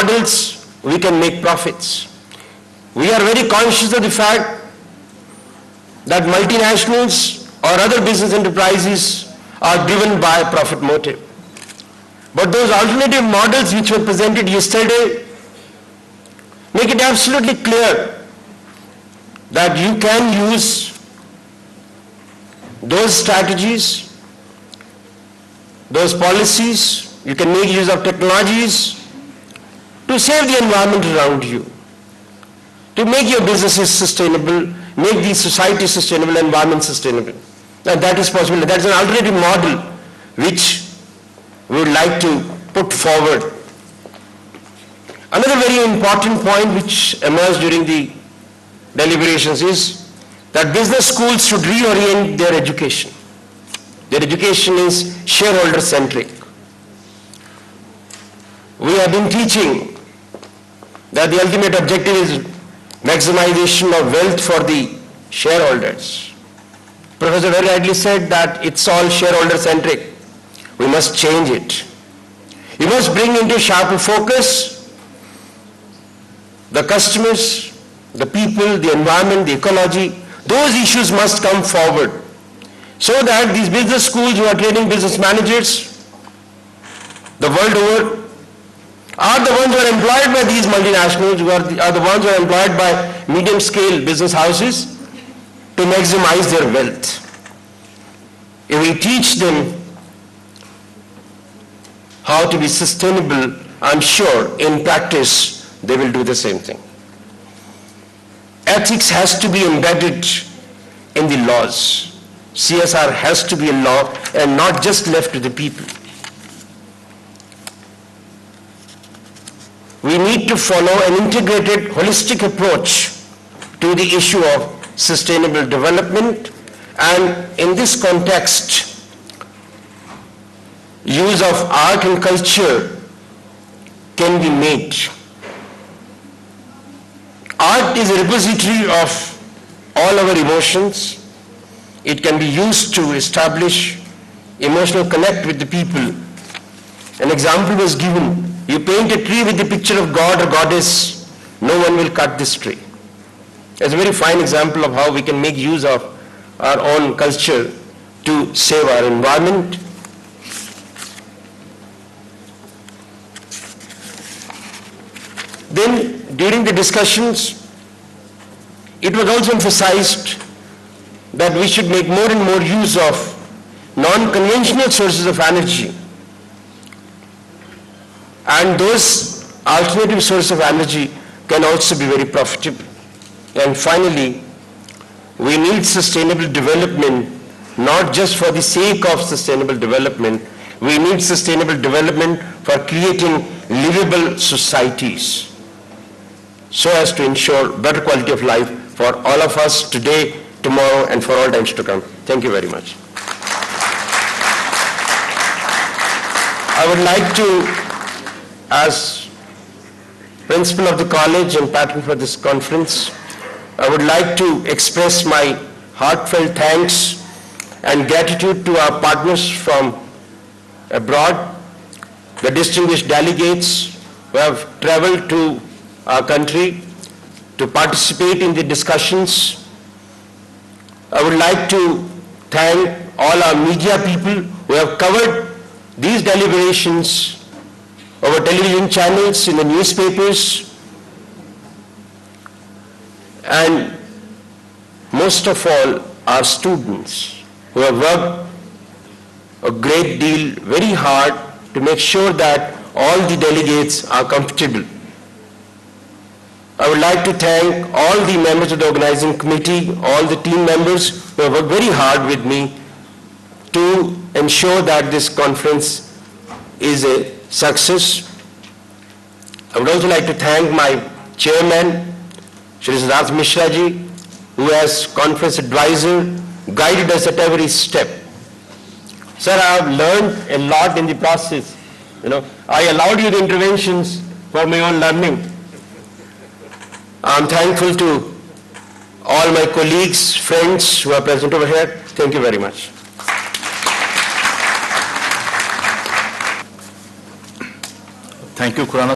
models, we can make profits. We are very conscious of the fact that multinationals or other business enterprises are driven by a profit motive. But those alternative models which were presented yesterday make it absolutely clear that you can use those strategies, those policies, you can make use of technologies to save the environment around you, to make your businesses sustainable, make the society sustainable, environment sustainable. And that is possible. That is an alternative model which we would like to put forward. Another very important point which emerged during the deliberations is that business schools should reorient their education. Their education is shareholder-centric. We have been teaching that the ultimate objective is maximization of wealth for the shareholders. Professor very rightly said that it's all shareholder-centric. We must change it. We must bring into sharper focus the customers, the people, the environment, the ecology. Those issues must come forward so that these business schools who are training business managers the world over are the ones who are employed by these multinationals, who are the ones who are employed by medium-scale business houses to maximize their wealth. If we teach them how to be sustainable, I'm sure in practice they will do the same thing. Ethics has to be embedded in the laws. CSR has to be a law and not just left to the people. We need to follow an integrated, holistic approach to the issue of sustainable development, and in this context, use of art and culture can be made. Art is a repository of all our emotions. It can be used to establish emotional connect with the people. An example was given. You paint a tree with the picture of God or goddess, no one will cut this tree. It's a very fine example of how we can make use of our own culture to save our environment. Then, during the discussions, it was also emphasized that we should make more and more use of non-conventional sources of energy. And those alternative sources of energy can also be very profitable. And finally, we need sustainable development, not just for the sake of sustainable development. We need sustainable development for creating livable societies so as to ensure better quality of life for all of us today, tomorrow, and for all times to come. Thank you very much. I would like to, as principal of the college and patron for this conference, I would like to express my heartfelt thanks and gratitude to our partners from abroad, the distinguished delegates who have traveled to our country to participate in the discussions. I would like to thank all our media people who have covered these deliberations over television channels, in the newspapers, and most of all our students who have worked a great deal, very hard to make sure that all the delegates are comfortable. I would like to thank all the members of the organizing committee, all the team members who have worked very hard with me to ensure that this conference is a success. I would also like to thank my chairman, Shri Siddharth Mishra ji, who as conference advisor guided us at every step. Sir, I have learned a lot in the process. I allowed you the interventions for my own learning. I'm thankful to all my colleagues, friends who are present over here. Thank you very much. Thank you, Khurana.